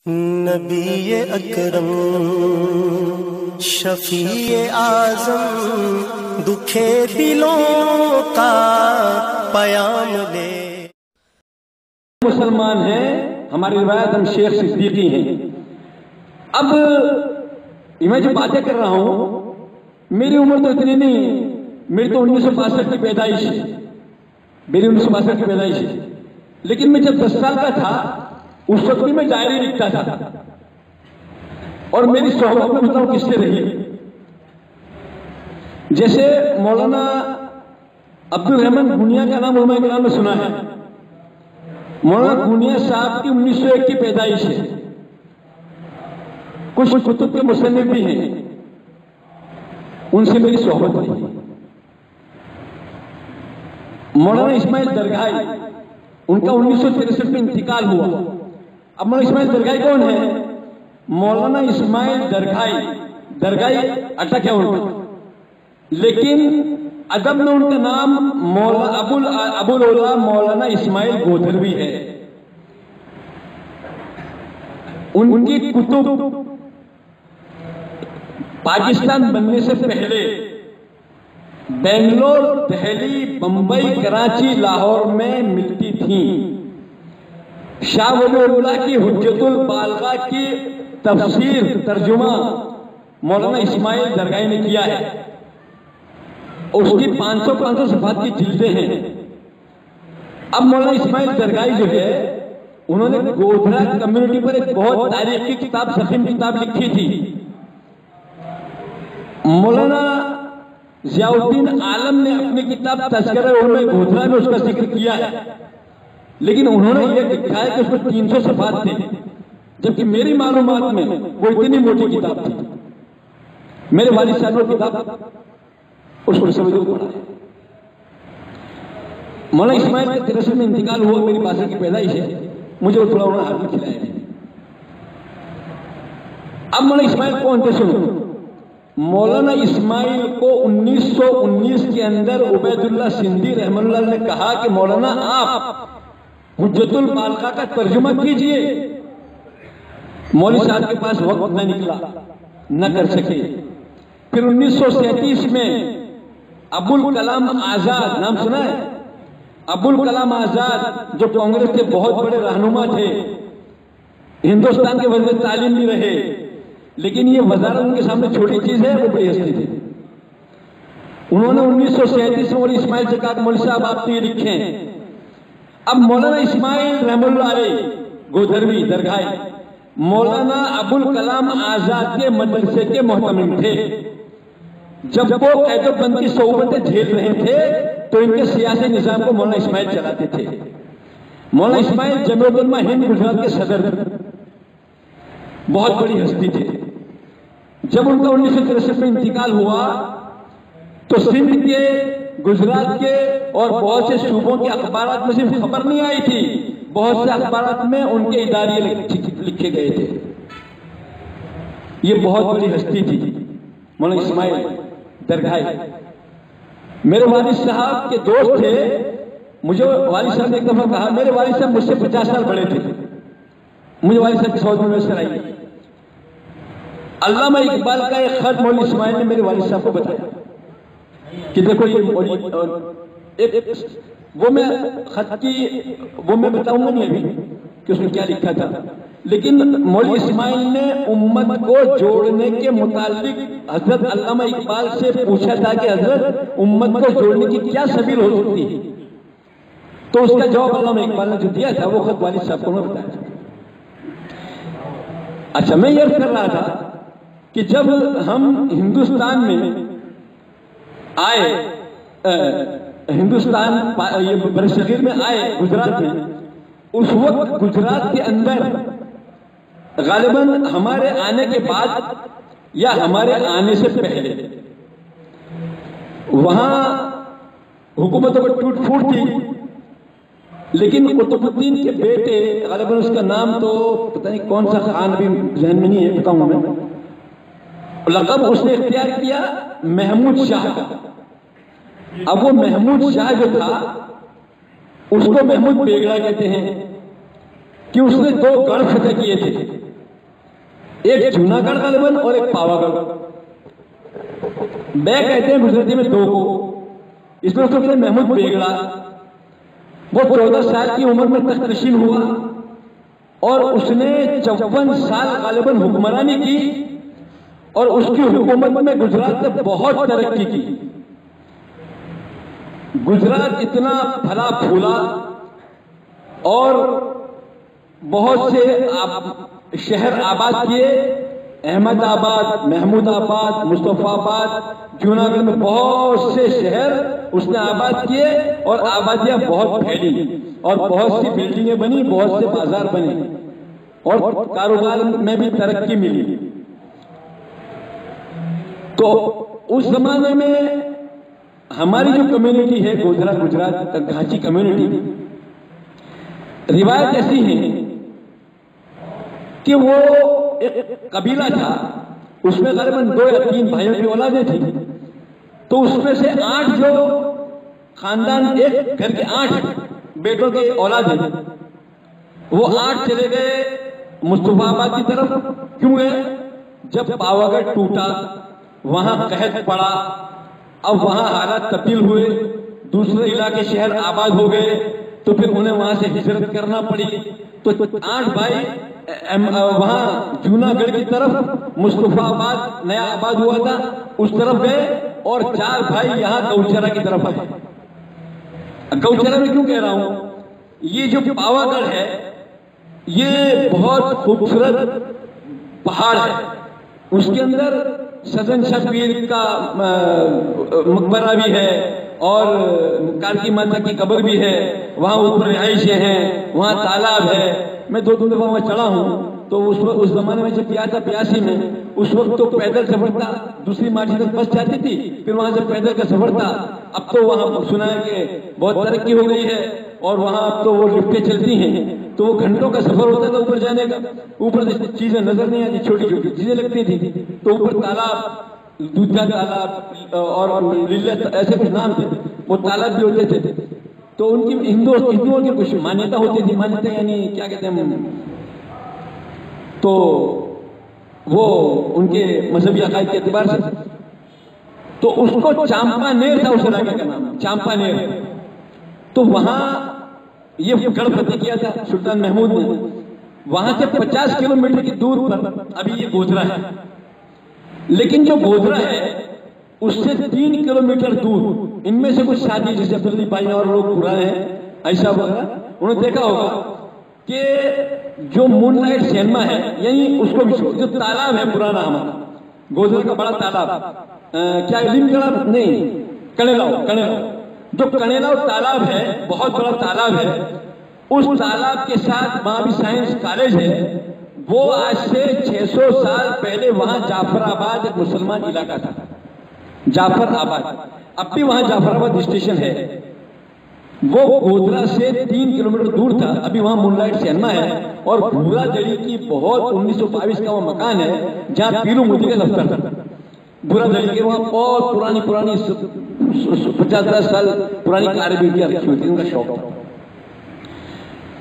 नबी अकरम शफी आज़म दुखे दिलों का पयाम ले। मुसलमान हैं, हमारी रिवायत हम शेख सिद्दीकी हैं। अब मैं जो बातें कर रहा हूं, मेरी उम्र तो इतनी नहीं है, मेरी तो 1962 की पैदाइश है, मेरी 1962 की पैदाइश है। लेकिन मैं जब 10 साल का था उस वक्त भी मैं डायरी लिखता था और मेरी सोहबत में बताऊं किससे रही। जैसे मौलाना अब्दुल रहमान गुनिया का नाम उलमा किराम में सुना है। मौलाना गुनिया साहब की 1901 की पैदाइश है। कुछ कुतुब के मुसन्निफ भी हैं, उनसे मेरी सोहबत रही। मौलाना इस्माइल दरगाही, उनका 1963 में इंतकाल हुआ। अब मौलाना इस्माइल दरगाही कौन है? मौलाना इस्माइल दरगाही अटक है उनका, लेकिन अदब में उनका नाम अबुल ओला मौलाना इस्माइल गोधरवी है। उनकी कुतुब पाकिस्तान बनने से पहले बेंगलोर, दिल्ली, बंबई, कराची, लाहौर में मिलती थी। शाह वलीउल्लाह की हुज्जतुल बालगा की तफसीर तर्जुमा मौलाना इस्माइल दरगाही ने किया है। उसकी 500 सफ़ात की जिल्दें हैं। अब मौलाना इस्माइल दरगाही जो है, उन्होंने गोधरा कम्युनिटी पर एक बहुत तारीखी किताब, ज़ख़ीम किताब लिखी थी। मौलाना ज़ियाउद्दीन आलम ने अपनी किताब तज़किरा-ए-उलमा गोधरा में उसका जिक्र किया है, लेकिन उन्होंने यह लिखा है कि उसमें 300 सफ़ात थे, जबकि मेरी मालूमात में वो इतनी मोटी किताब थी। मेरे वालिद साहब ने किताब उसको समझो पढ़ा है। मौलाना इस्माइल के 63 में इंतकाल हुआ, मेरी 62 की पैदाइश है। मुझे वो थोड़ा उन्होंने हाथ में खिलाया है। अब मौलाना इस्माइल कौन थे सुनो। मौलाना इस्माइल को 1919 के अंदर उबैदुल्लाह सिंधी रहमतुल्लाह ने कहा कि मौलाना आप हुज्जतुल बालगा का तर्जुमा कीजिए। मौलवी साहब के पास वक्त न निकला, न कर सके। फिर 1937 में अबुल कलाम आजाद, नाम सुना है? अबुल कलाम आजाद जो कांग्रेस के बहुत बड़े रहनुमा थे, हिंदुस्तान के वज़ीर तालीम भी रहे, लेकिन ये वज़ारत उनके सामने छोटी चीज है, वो बड़ी हस्ती थी। उन्होंने 1937 में मौलवी इस्माइल से कहा, मौलवी साहब आप तो ये लिखें। अब मौलाना इस्माइल रहमतुल्लाह अलैह गोधरवी दरगाही मौलाना अबुल कलाम आजाद के मदरसे के मोहतमिम थे। जब वो कैदबंद की सोबतें झेल रहे थे तो इनके सियासी निजाम को मौलाना इस्माइल चलाते थे। मौलाना इस्माइल जमीयत उलमा हिंद गुजरात के सदर थे, बहुत बड़ी हस्ती थे। जब उनका 1963 में इंतकाल हुआ तो सिंध के, गुजरात के और बहुत से सूबों के अखबारात में सिर्फ खबर नहीं आई थी, बहुत से अखबारात में उनके इदारे लिखे गए थे। ये बहुत बड़ी हस्ती थी मौलाना इस्माइल दरगाही। मेरे वालिद साहब के दोस्त थे। मुझे वालिद साहब ने एक दफा कहा, मेरे वालिद साहब मुझसे 50 साल बड़े थे। मुझे वालिद साहब की सोच में वैसे आई। अल्लामा इकबाल का एक खत मौलवी इस्माइल ने मेरे वालिद साहब को बताया कि देखो ये वो मैं खत की वो मैं बताऊंगा नहीं अभी कि उसमें क्या लिखा था, लेकिन मौलवी इस्माइल ने उम्मत को जोड़ने के मुतालिक हजरत अल्लामा इकबाल से पूछा था कि हजरत उम्मत को जोड़ने की क्या सबील हो सकती है। तो उसका जवाब अल्लामा इकबाल ने जो दिया था वो खत वालिद साहब को मैं बताया था। अच्छा, मैं ये कर रहा था कि जब हम हिंदुस्तान में आए, हिंदुस्तान ये बरसगीर में आए, गुजरात में, उस वक्त गुजरात के अंदर गालिबन हमारे आने के बाद या हमारे आने से पहले वहां हुकूमतों को टूट फूट थी, लेकिन कुतुबुद्दीन के बेटे, गालिबन उसका नाम तो पता नहीं कौन सा खान, अभी जहन में नहीं है, बताऊंगा मैं। लक़ब उसने इख्तियार किया महमूद शाह का। अब वो महमूद शाह जो था उसको महमूद बेगड़ा कहते हैं कि उसने 2 गढ़ फतेह किए थे। एक जूनागढ़ का लेबन और एक पावागढ़। बे कहते हैं गुजराती में दो को। इसमें उसको कहते हैं महमूद बेगड़ा। वो 14 साल की उम्र में तख्त नशीन हुआ और उसने 54 साल गालिबन हुक्मरानी की और उसकी हुकूमत में गुजरात ने बहुत तरक्की की। गुजरात इतना फला फूला और बहुत से शहर आबाद किए। अहमदाबाद, महमूदाबाद, मुस्तफाबाद, जूनागढ़ में बहुत से शहर उसने आबाद किए और आबादियां बहुत फैली और बहुत सी बिल्डिंगें बनी, बहुत से बाजार बने और कारोबार में भी तरक्की मिली। तो उस जमाने में हमारी जो कम्युनिटी है गोधरा गुजरात घाची कम्युनिटी, रिवायत ऐसी है कि वो एक कबीला था, उसमें करीबन 2 या 3 भाइयों की औलादें थी। तो उसमें से 8 जो खानदान, एक घर के 8 बेटों के औलादें, वो 8 चले गए मुस्तफाबाद की तरफ। क्यों गए? जब पावागढ़ टूटा, वहां कहत पड़ा, अब वहां हालात तब्दील हुए, दूसरे इलाके शहर आबाद हो गए, तो फिर उन्हें वहां से हिजरत करना पड़ी। तो 8 भाई वहां जूनागढ़ की तरफ, मुस्तफाबाद नया आबाद हुआ था उस तरफ गए और 4 भाई यहां गौचरा की तरफ आए। गौचरा में क्यों कह रहा हूं? ये जो पावागढ़ है ये बहुत खूबसूरत पहाड़ है। उसके अंदर सदन शबीर का मकबरा भी है और कारकी माता की कब्र भी है। वहां ऊपर रिहाइशें हैं, वहां तालाब है। मैं 2 दफा वहां चढ़ा हूं। तो उस जमाने में जब गया था 82 में, उस वक्त तो पैदल सफर था, दूसरी मार्ची तक बस जाती थी, फिर वहां से पैदल का सफर था। अब तो वहां सुना है कि बहुत तरक्की हो गई है और वहां अब तो वो लिफ्टें चलती हैं, तो वो घंटों का सफर होता था ऊपर जाने का। ऊपर से चीजें नजर नहीं आती, छोटी छोटी चीजें लगती थी। तो ऊपर तालाब, दूधा तालाब और लिल्लत ऐसे कुछ नाम थे, वो तालाब भी होते थे। तो उनकी हिंदुओं की कुछ मान्यता होती थी। मान्यता यानी क्या कहते हैं, तो वो उनके मजहबी अकायद के एतबार से, तो उसको चांपानेर था उस इलाके का नाम, चांपानेर। तो वहां ये गढ़ फतेह किया था सुल्तान महमूद ने। वहां से 50 किलोमीटर की दूर पर अभी ये गोधरा है। लेकिन जो गोधरा है उससे 3 किलोमीटर दूर, इनमें से कुछ साथी जैसे अब्दुल्ली भाई और लोग पुराने हैं ऐसा वगैरह, उन्होंने देखा होगा कि जो मूनलाइट सिनेमा है, यानी उसको जो तालाब है पुराना हमारा गोधरा का बड़ा तालाब, क्या लिमगढ़ा नहीं, कनेलाव, जो कनेलाव तालाब है, बहुत बड़ा तालाब है। उस तालाब के साथ वहां भी साइंस कॉलेज है। वो आज से 600 साल पहले वहां जाफराबाद एक मुसलमान इलाका था, जाफराबाद। अब भी वहां जाफराबाद स्टेशन है। वो गोधरा से 3 किलोमीटर दूर था। अभी वहां मूनलाइट सिनेमा है और भूरा जड़ी की बहुत 1922 का वो मकान है जहां पीरू मोदी का दफ्तर था। भूरा जड़ी के वहां बहुत पुरानी 50-10 साल पुरानी कारें भी रखी हुई थी, उनका शौक था।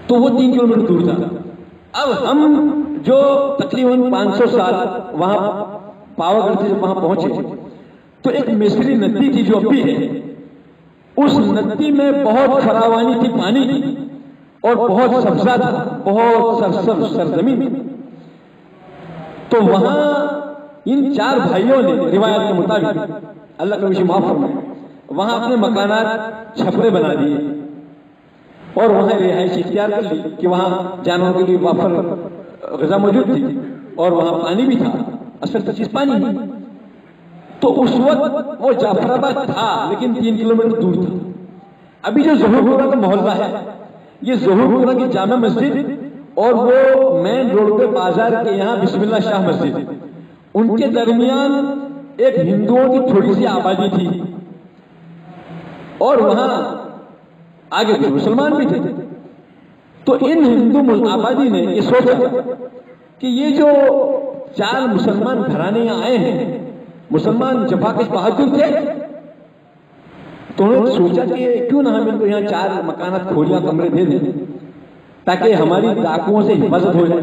तो वो 3 किलोमीटर दूर था। अब हम जो तकरीबन 500 साल वहां पावागढ़ से जब वहां पहुंचे, तो एक मिस्री नदी थी जो अभी है। उस नदी में बहुत फरावानी थी पानी की और बहुत सब्जा था, बहुत सरजमीन थी। तो वहां इन 4 भाइयों ने रिवायत के मुताबिक, अल्लाह का विषय माफ फरमाए, वहां अपने मकानात छपरे बना दिए और वहां रिहाइश इख्तियार कर ली कि वहां जानवरों के लिए वाफर ग़िज़ा मौजूद थी और वहां पानी भी था, असल चीज पानी ही। तो उस वक्त वो जाफराबाद था लेकिन 3 किलोमीटर दूर था। अभी जो ज़हूरपुरा का मोहल्ला है, ये ज़हूरपुरा की जामा मस्जिद और वो मेन रोड पे बाजार के यहाँ बिस्मिल्लाह शाह मस्जिद, उनके दरमियान एक हिंदुओं की थोड़ी सी आबादी थी और वहां आगे कुछ मुसलमान भी थे। तो इन हिंदू आबादी ने ये सोचा कि ये जो 4 मुसलमान घराने यहाँ आए हैं, मुसलमान जफाकश बहादुर थे, तो उन्होंने सोचा कि क्यों ना हम इनको यहाँ 4 मकानात खोलिया कमरे दे दें ताकि हमारी डाकुओं से हिफाजत हो जाए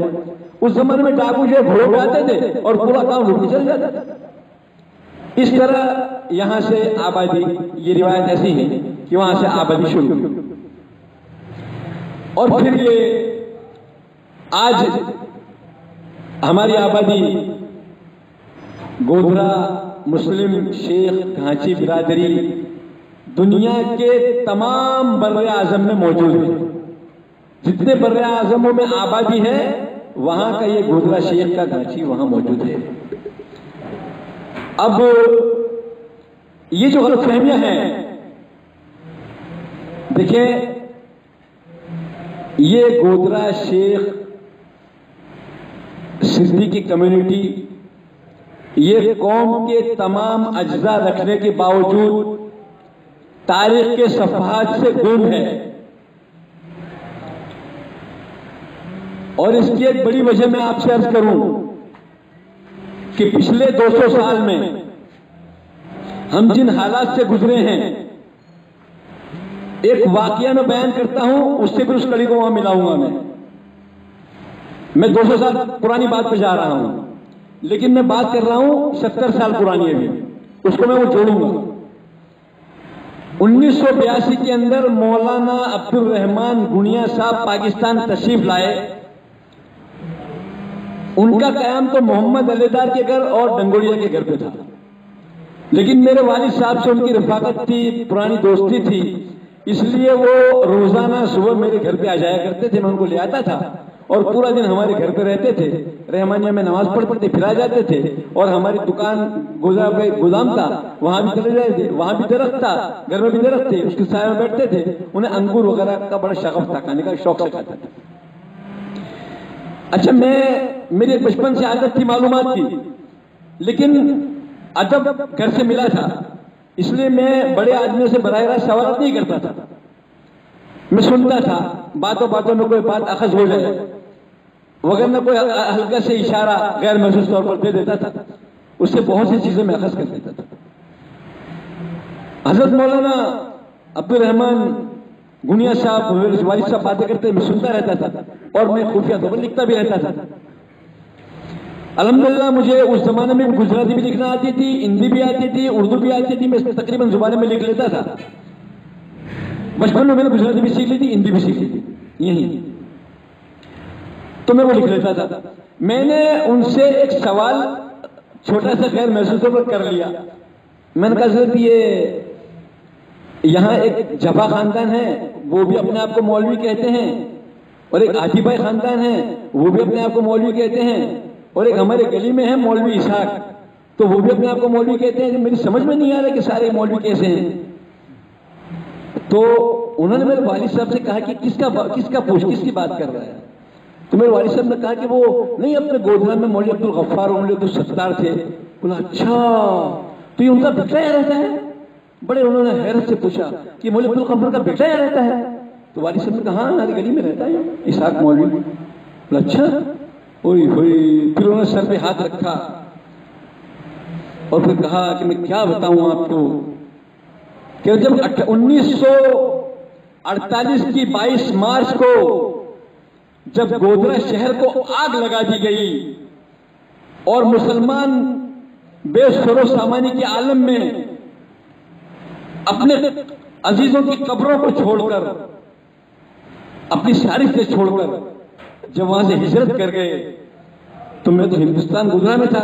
उस जमाने में डाकू जो घोड़ों पे आते थे और पूरा काम लूट के चले जाते थे। इस तरह यहां से आबादी, ये रिवायत ऐसी है कि वहां से आबादी शुरू हुई। और फिर ये आज हमारी आबादी गोधरा मुस्लिम शेख घांची बिरादरी दुनिया के तमाम बर्रे आजम में मौजूद है। जितने बर्रे आजमों में आबादी है वहां का ये गोधरा शेख का घांची वहां मौजूद है। अब ये जो गलतफहमियां हैं, देखिए ये गोधरा शेख सिद्दीकी कम्युनिटी ये कौम के तमाम अज्जा रखने के बावजूद तारीख के सफहात से गुम है। और इसकी एक बड़ी वजह मैं आपसे अर्ज करूं कि पिछले 200 साल में हम जिन हालात से गुजरे हैं, एक वाकया मैं बयान करता हूं, उससे फिर उस कड़ी को वहां मिलाऊंगा। मैं 200 साल पुरानी बात पे जा रहा हूं, लेकिन मैं बात कर रहा हूं 70 साल पुरानी अभी, उसको मैं वो जोड़ूंगा। 1982 के अंदर मौलाना अब्दुल रहमान गुनिया साहब पाकिस्तान तशरीफ लाए। उनका कयाम तो मोहम्मद अलीदार के घर और डंगोड़िया के घर पे था, लेकिन मेरे वालिद साहब से उनकी रफाकत थी, पुरानी दोस्ती थी, इसलिए वो रोजाना सुबह मेरे घर पे आ जाया करते थे। मैं उनको ले आता था और पूरा दिन हमारे घर पे रहते थे। रहमानिया में नमाज पढ़ते फिर आ जाते थे और हमारी दुकान गुजरा पे गोदाम था, वहां भी चले जाते थे। वहां भी दरख्त था, घर में भी दरख्त थे, उसके साए में बैठते थे। उन्हें अंगूर वगैरह का बड़ा शगफ था, खाने का शौक से खाता था। अच्छा, मेरी बचपन से आदत थी मालूमात की, लेकिन अदब घर से मिला था, इसलिए मैं बड़े आदमियों से बराह रास्त सवाल नहीं करता था। मैं सुनता था, बातों बातों में कोई बात अखज़ हो जाए वगैरह कोई हल्का से इशारा गैर महसूस तौर पर दे देता था, उससे बहुत सी चीजें मैं अखज़ कर देता था। हजरत मौलाना अब्दुल रहमान गुनिया साहब वालिद साहब बातें करते, मैं सुनता रहता था और मैं खुफिया तौर पर लिखता भी रहता था। अल्हम्दुलिल्लाह मुझे उस जमाने में गुजराती भी लिखना आती थी, हिंदी भी आती थी, उर्दू भी आती थी। मैं तकरीबन जुबान में लिख लेता था। बचपन में मैंने गुजराती भी सीख ली थी, हिंदी भी सीख ली थी, यही तो मैं वो लिख लेता था। मैंने उनसे एक सवाल छोटा सा गैर महसूस पर कर लिया। मैंने कहा सर ये यहाँ एक जफा खानदान है, वो भी अपने आप को मौलवी कहते हैं, और एक आतिफाई खानदान है, वो भी अपने आप को मौलवी कहते हैं, और एक हमारे गली में है मौलवी इसाक, तो वो भी अपने आप को मौलवी कहते हैं। मेरी समझ में नहीं आ रहा कि सारे मौलवी कैसे हैं। तो उन्होंने मेरे वालिद साहब से कहा कि किसकी बात कर रहा है। तो मेरे वालिद साहब ने कहा कि वो नहीं, अपने गोधरा में मौलवी अब्दुल गफ्फार और मौलवी अब्दुल सत्तार थे। बोला अच्छा, तो ये उनका बेटा यहाँ रहता है? बड़े उन्होंने हैरत से पूछा कि मौलवी अब्दुल गफ्फार का बेटा यहाँ रहता है? तो वालिद साहब ने कहा हाँ, हमारी गली में रहता है इसाक मौलवी। बोला अच्छा, ओई होई। फिर उन्होंने सर पे हाथ रखा और फिर कहा कि मैं क्या बताऊं आपको कि जब 1948 की 22 मार्च को जब गोधरा शहर को आग लगा दी गई और मुसलमान बेसरो सामानी के आलम में अपने अजीजों की कब्रों को छोड़कर, अपनी सारी से छोड़कर जब वहां से हिजरत कर गए, तो मैं तो हिंदुस्तान गुजरा में था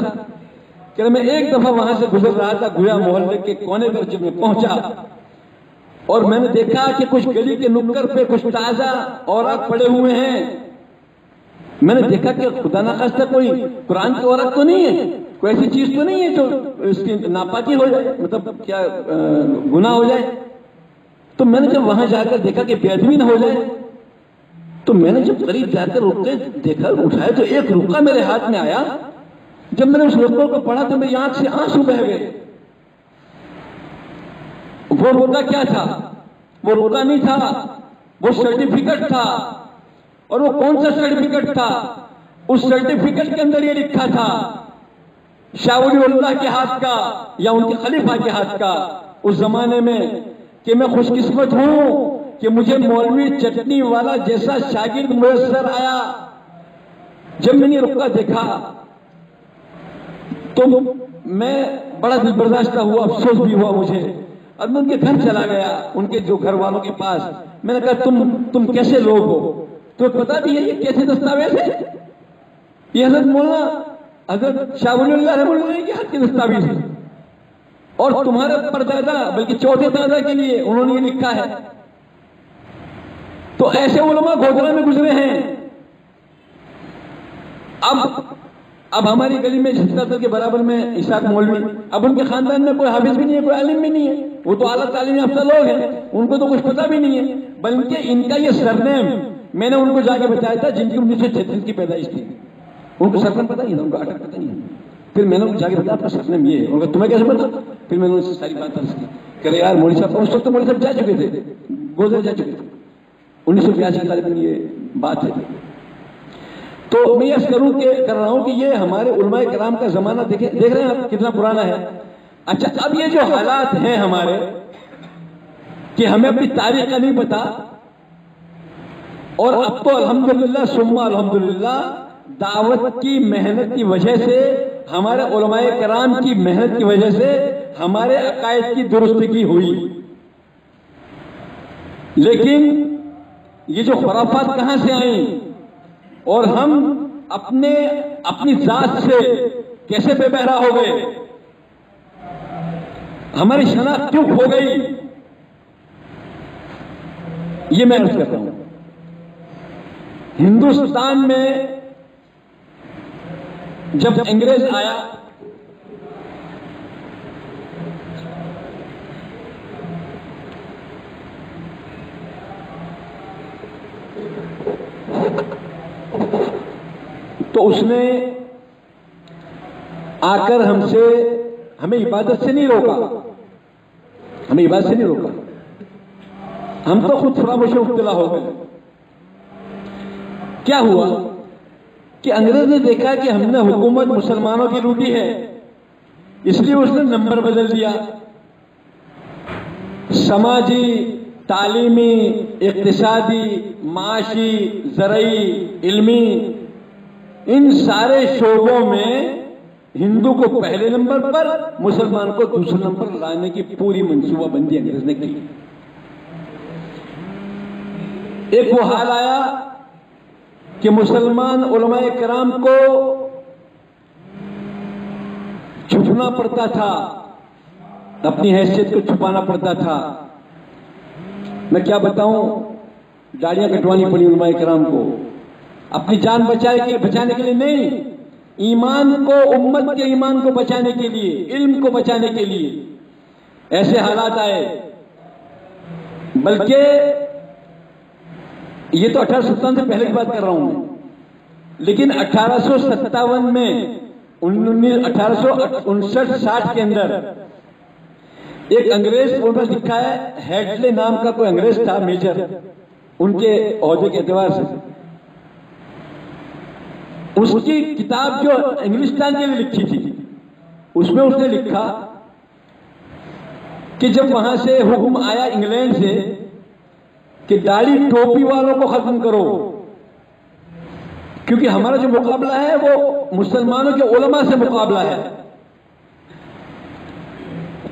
कि मैं एक दफा वहां से गुजर रहा था, गुया मोहल्ले के कोने पर जब मैं पहुंचा और मैंने देखा कि कुछ गली के नुक्कर पे कुछ ताजा औरत पड़े हुए हैं। मैंने देखा कि खुदा ना खास्ता कोई कुरान की औरत तो नहीं है, कोई ऐसी चीज तो नहीं है जो इसकी नापाकी हो जाए, मतलब क्या गुनाह हो जाए। तो मैंने जब वहां जाकर देखा कि बेअदबी ना हो जाए, तो मैंने जब करीब जाकर रुके देखा, उठाया तो एक रुका मेरे हाथ में आया। जब मैंने उस रुके को पढ़ा तो मेरी आंख से आंसू बह गए। वो रुका क्या था? वो रुका नहीं था, वो सर्टिफिकेट था। और वो कौन सा सर्टिफिकेट था? उस सर्टिफिकेट के अंदर ये लिखा था शाह वलीउल्लाह के हाथ का या उनके खलीफा के हाथ का उस जमाने में, कि मैं खुशकिस्मत हूं कि मुझे मौलवी चटनी वाला जैसा शागिर्द मुयस्सर आया। जब मैंने रुका देखा तो मैं बड़ा दिल बर्दाश्त हुआ, अफसोस भी हुआ मुझे। और मैं उनके घर चला गया, उनके जो घर वालों के पास। मैंने कहा तुम कैसे लोग हो, तो पता भी है ये कैसे दस्तावेज है? ये हजरत मौलाना हजरत शाह वलीउल्लाह रहमतुल्लाह के हाथ के दस्तावेज है, और तुम्हारे परदादा बल्कि चौथे दादा के लिए उन्होंने ये लिखा है। तो ऐसे उलमा गोधरा में गुजरे हैं। अब हमारी गली में झंझारपुर के बराबर में इसाक मौलवी, अब उनके खानदान में कोई हाफिज भी नहीं है, कोई आलिम भी नहीं है, वो तो आला तालीम याफ्ता लोग हैं, उनको तो कुछ पता भी नहीं है। बल्कि इनका ये सरनेम मैंने उनको जाके बताया था जिनकी 1936 की पैदाइश थी, उनको सरनेम पता नहीं था, उनको अटक पता नहीं है। फिर मैंने उनको जाके बताया आपका सरनेम ये है, उनको तुम्हें कैसे पता? फिर मैंने उनसे सारी बात अर्ज की। करे यार मौलवी साहब, उस वक्त तो मौलवी साहब जा चुके थे, गोजर जा चुके थे, 1982 की तारीख में ये बात है। तो मैं यह कर रहा हूं कि ये हमारे उलमाए किराम का जमाना देख रहे हैं आप कितना पुराना है। अच्छा, अब ये जो हालात हैं हमारे कि हमें अपनी तारीख का नहीं पता, और अब तो अल्हम्दुलिल्लाह सुम्मा अल्हम्दुलिल्लाह दावत की मेहनत की वजह से, हमारे उलमाए किराम की मेहनत की वजह से हमारे अकायद की दुरुस्तगी हुई। लेकिन ये जो खुराफात कहां से आई, और हम अपनी जात से कैसे बेबहरा हो गए, हमारी शनाख्त क्यों खो गई, ये मैं अर्ज करता हूं। हिंदुस्तान में जब अंग्रेज आया, तो उसने आकर हमें इबादत से नहीं रोका, हमें इबादत से नहीं रोका, हम तो खुद फरामोश मुब्तला हो गए। क्या हुआ कि अंग्रेज ने देखा कि हमने हुकूमत मुसलमानों की लूटी है, इसलिए उसने नंबर बदल दिया। समाजी, तालीमी, इक्तिसादी, माशी, ज़रई, इल्मी, इन सारे शोबों में हिंदू को पहले नंबर पर, मुसलमान को दूसरे नंबर लाने की पूरी मंसूबाबंदी अंग्रेज ने की। एक वो हाल आया कि मुसलमान उलमाए किराम को छुपना पड़ता था, अपनी हैसियत को छुपाना पड़ता था। मैं क्या बताऊं, दाढ़ियां कटवानी पड़ी उलमाए किराम को, अपनी जान बचाने के लिए नहीं, ईमान को, उम्मत के ईमान को बचाने के लिए, इल्म को बचाने के लिए ऐसे हालात आए। बल्कि ये तो 1857 से पहले की बात कर रहा हूं मैं, लेकिन 1857 में 1859-60 के अंदर एक अंग्रेज उन्होंने लिखा है, हेडले नाम का कोई अंग्रेज था, मेजर, उनके ओहदे के एतबार से। उसकी किताब जो इंग्लिस्तान के लिए लिखी थी, उसमें उसने लिखा कि जब वहां से हुक्म आया इंग्लैंड से कि दाढ़ी टोपी वालों को खत्म करो, क्योंकि हमारा जो मुकाबला है वो मुसलमानों के उलमा से मुकाबला है,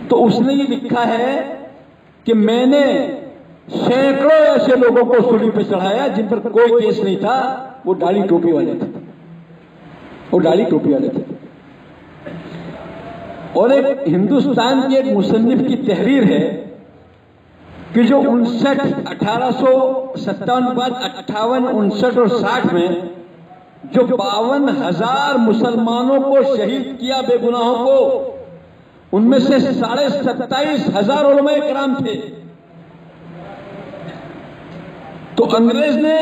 तो उसने ये लिखा है कि मैंने सैकड़ों ऐसे लोगों को सूली पे चढ़ाया जिन पर कोई केस नहीं था, वो दाढ़ी टोपी वाले थे, वो दाढ़ी टोपी वाले थे। और एक हिंदुस्तान के एक मुसन्निफ की तहरीर है कि जो 1857 बाद 58, 59 और 60 में जो 52,000 मुसलमानों को शहीद किया बेगुनाहों को, उनमें से 27,500 उलमाए किराम थे। तो अंग्रेज ने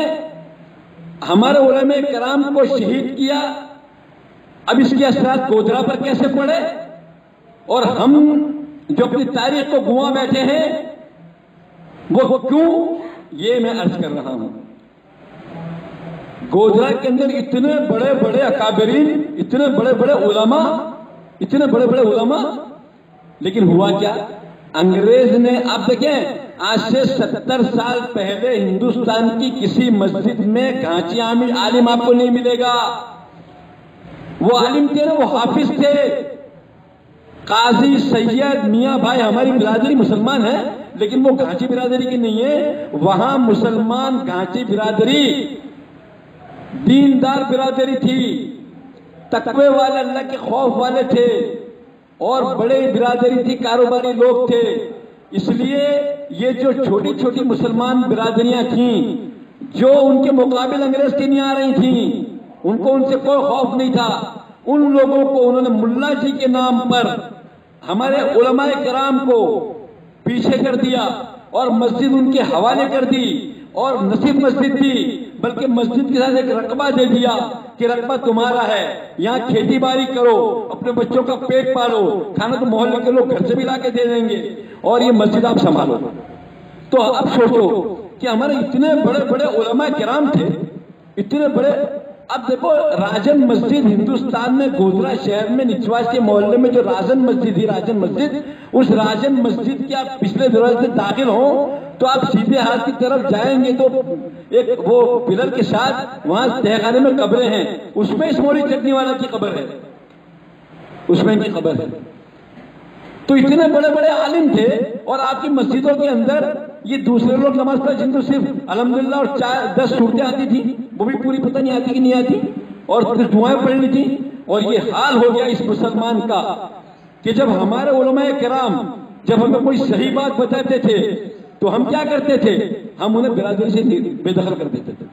हमारे उलमाए किराम को शहीद किया। अब इसके असरात गोधरा पर कैसे पड़े, और हम जो अपनी तारीख को गुआ बैठे हैं वो क्यों, ये मैं अर्ज कर रहा हूं। गोधरा के अंदर इतने बड़े बड़े अकाबरीन, इतने बड़े बड़े उलमा, लेकिन हुआ क्या, अंग्रेज ने, आप देखें आज से 70 साल पहले हिंदुस्तान की किसी मस्जिद में घांची आमिर आलिम आपको नहीं मिलेगा, वो आलिम थे ना, वो हाफिज थे। काजी सैयद मियाँ भाई हमारी बिरादरी मुसलमान है, लेकिन वो घांची बिरादरी की नहीं है। वहां मुसलमान घांची बिरादरी दीनदार बिरादरी थी, तकवे वाले, अल्लाह के खौफ वाले थे, और बड़े बिरादरी थी, कारोबारी लोग थे। इसलिए ये जो छोटी छोटी मुसलमान बिरादरियां थीं, जो उनके मुकाबिल अंग्रेज की नहीं आ रही थीं, उनको उनसे कोई खौफ नहीं था, उन लोगों को उन्होंने मुल्ला जी के नाम पर हमारे उलमाए किराम को पीछे कर दिया और मस्जिद उनके हवाले कर दी। और नसीब मस्जिद थी, बल्कि मस्जिद के साथ एक रकबा दे दिया कि रकबा तुम्हारा है, यहाँ खेती बाड़ी करो, अपने बच्चों का पेट पालो, खाना तो मोहल्ले के लोग घर से भी ला के दे देंगे, और ये मस्जिद आप संभालो। तो अब सोचो कि हमारे इतने बड़े बड़े उलमा किराम थे, इतने बड़े। अब देखो, राजन मस्जिद हिंदुस्तान में गोधरा शहर में निचवास के मोहल्ले में जो राजन मस्जिद थी, राजन मस्जिद, उस राजन मस्जिद के आप पिछले दरवाजे से दाखिल हो तो आप सीधे हाथ की तरफ जाएंगे तो एक वो पिलर के साथ वहां तहखाने में कब्रें हैं, उसमें इसमोरी चटनी वाला की कब्र है, उसमें इनकी कब्र है। तो इतने बड़े बड़े आलिम थे। और आपकी मस्जिदों के अंदर ये दूसरे लोग नमाज पढ़े जिनको सिर्फ अल्हम्दुलिल्लाह और 4-10 सूरतें आती थी, वो भी पूरी पता नहीं आती कि नहीं आती, और कुछ दुआएं पढ़नी थी। और ये हाल हो गया इस मुसलमान का कि जब हमारे उलमाए किराम जब हमें कोई सही बात बताते थे तो हम क्या करते थे, हम उन्हें बिरादरी से बेदखल कर देते थे।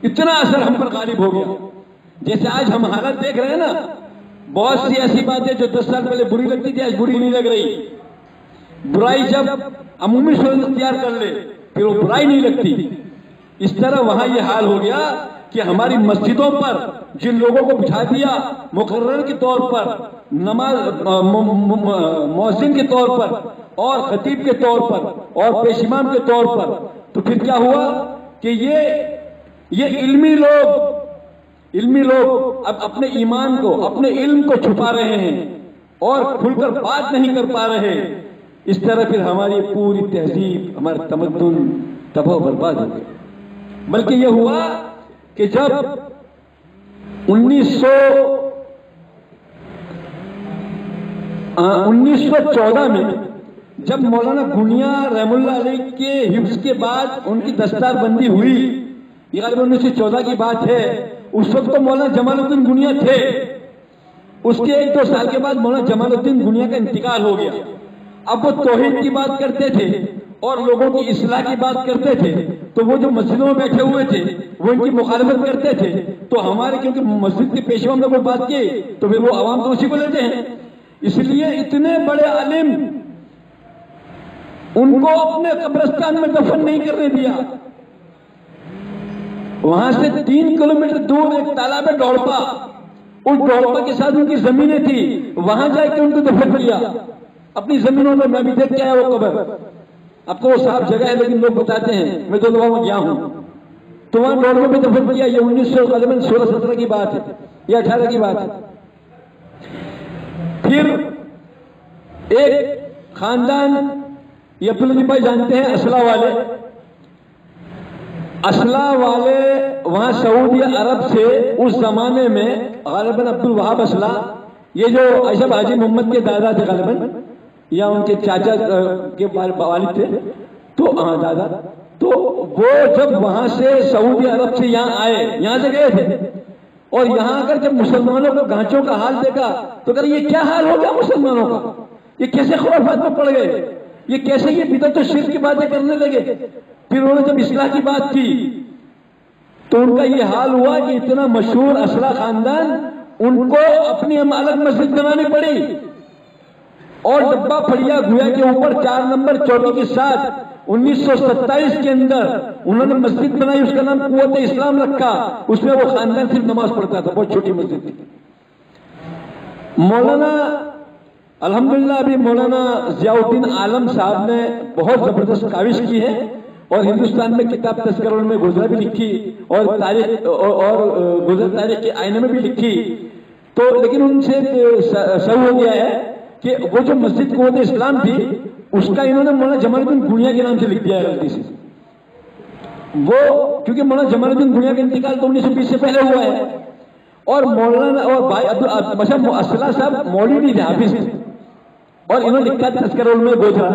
इतना असर हम पर गालिब हो गया। जैसे आज हम हालत देख रहे हैं ना, बहुत सी ऐसी बातें जो 10 साल पहले बुरी लगती थी आज बुरी नहीं लग रही। बुराई जब अमूमी सूरत इख्तियार कर ले फिर वो बुराई नहीं लगती। इस तरह वहां ये हाल हो गया कि हमारी मस्जिदों पर जिन लोगों को बिठा दिया मुकर्रर के तौर पर, नमाज मौज़िन के तौर पर और खतीब के तौर पर और पेश इमाम के तौर पर, तो फिर क्या हुआ कि ये इल्मी लोग अब अपने ईमान को, अपने इल्म को छुपा रहे हैं और खुलकर बात नहीं कर पा रहे। इस तरह फिर हमारी पूरी तहजीब, हमारा तमद्दुन तबाह बर्बाद हो गया। बल्कि यह हुआ कि जब 1914 में जब मौलाना गुनिया रहमुल्लाह अलैह के हिफ्ज़ के बाद उनकी दस्तारबंदी हुई, ये 1914 की बात है। उस वक्त तो मौलाना जमालुद्दीन गुनिया थे, उसके 1-2 साल के बाद मौलाना जमालुद्दीन गुनिया का इंतकाल हो गया। अब वो तौहीद की बात करते थे और लोगों की इस्लाह की बात करते थे, तो वो जो मस्जिदों में बैठे हुए थे वो इनकी मुखालफत करते थे। तो हमारे क्योंकि मस्जिद के पेशवा में कोई बात की तो फिर वो आवाम तो उसी को लेते हैं। इसलिए इतने बड़े आलिम उनको अपने कब्रिस्तान में दफन नहीं करने दिया। वहां से 3 किलोमीटर दूर एक तालाब है डोड़पा, उस डोड़पा के साथ उनकी जमीनें थी, वहां जाके उनको दफन किया अपनी जमीनों में। मैं भी देख के आया वो कब्र। अब तो वो साफ जगह है लेकिन लोग बताते हैं, मैं 2 दफा में गया हूं, तो वहां डोड़पा में दफन किया। ये 1916-17 की बात है या 18 की बात है। फिर एक खानदान, ये अब्दुल भाई जानते हैं, असला वाले वहां सऊदी अरब से उस जमाने में गालिबन अब्दुल वहाब असला, ये जो अशब हाजी मोहम्मद के दादा थे गालिबन, या उनके चाचा के वालिद थे, तो हाँ दादा, तो वो जब वहां से सऊदी अरब से यहाँ आए, यहाँ से गए थे, और यहाँ आकर जब मुसलमानों को गांचों का हाल देखा तो कहते ये क्या हाल हो गया मुसलमानों का, ये कैसे खुराफात में पड़ गए, ये कैसे ये बिदअत और शिर्क की बातें करने लगे। फिर उन्होंने जब इस्लाह की बात की तो उनका ये हाल हुआ कि इतना मशहूर असला खानदान, उनको अपनी अलग मस्जिद बनानी पड़ी और डब्बा फड़िया गुया के ऊपर 4 नंबर चौकी के साथ 1927 के अंदर उन्होंने मस्जिद बनाई, उसका नाम कुव्वत इस्लाम रखा। उसमें वो खानदान सिर्फ नमाज पढ़ता था, बहुत छोटी मस्जिद थी। मौलाना अल्हम्दुलिल्लाह अभी मौलाना जियाउद्दीन आलम साहब ने बहुत जबरदस्त काविश की है और हिंदुस्तान में किताब तस्करों में गुजरा भी लिखी और तारीख और गुजर तारीख के आईने में भी लिखी। तो लेकिन उनसे सब हो गया है कि वो जो मस्जिद कुव्वत इस्लाम थी उसका इन्होंने मौलाना जमालुद्दीन गुनिया के नाम से लिख दिया है गलती से। वो क्योंकि मौलाना जमालुद्दीन गुनिया का इंतकाल तो 1920 से पहले हुआ है और मौलाना और भाई असला साहब मौलवी थे, हाफिज थे, और इन्होंने लिखा तज़किरा उलमा गोधरा,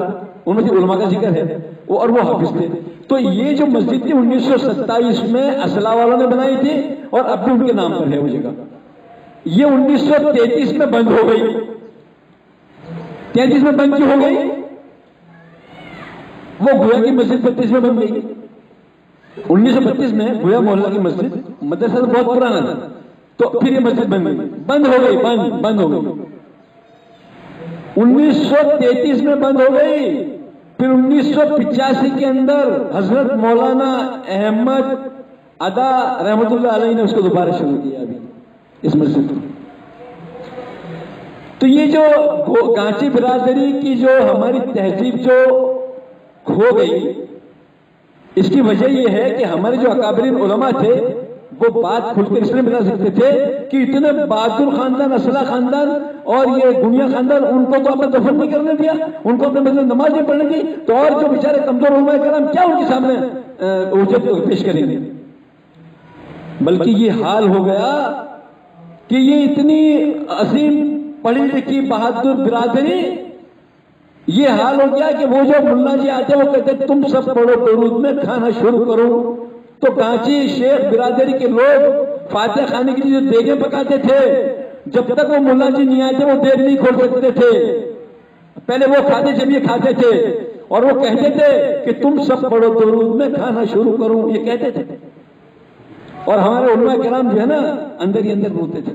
उनमें से उलमा का जिक्र है वो, और वो हाफिज थे। तो ये जो मस्जिद थी 1927 में असला वालों ने बनाई थी और अब भी उनके नाम पर है वो जगह। ये 1933 में बंद हो गई। 33 में बंद क्यों हो गई? वो गोया की मस्जिद 32 में बन गई। 1932 में गोया मोहल्ला की मस्जिद, मदरसा तो बहुत पुराना था, तो फिर ये मस्जिद बन गई, बंद हो गई, बंद हो गई। 1933 में बंद हो गई। फिर 1985 के अंदर हजरत मौलाना अहमद अदा रहमतुल्लाह अलैह ने उसको दोबारा शुरू किया अभी इस मस्जिद को। तो ये जो गांची बिरादरी की जो हमारी तहजीब जो खो गई, इसकी वजह यह है कि हमारे जो अकाबरीन उलमा थे वो बात खुलकर इसलिए बता सकते थे कि इतने बहादुर खानदान, असला खानदान और ये गुनिया खानदान, उनको तो आपने दफन नहीं करने दिया, उनको अपने मतलब नमाज नहीं पढ़ने दी, तो और जो बेचारे कमजोर उलमा कराम क्या उनके सामने उजत पेश करेंगे। बल्कि ये हाल हो गया कि ये इतनी अजीम पढ़ी लिखी बहादुर बिरादरी, ये हाल हो गया कि वो जो मुल्ला जी आते वो कहते तुम सब पढ़ो दरूद में खाना शुरू करो। तो गांची शेख बिरादरी के लोग फातिहा खाने के लिए जो देगे पकाते थे, जब तक वो मुल्ला जी नहीं आए थे वो देग नहीं खोल सकते थे। पहले वो खाते जब ये खाते थे और वो कहते थे कि तुम सब पढ़ो दरूद में खाना शुरू करो, ये कहते थे। और हमारे उलमा किराम जो है ना अंदर ही अंदर रोते थे।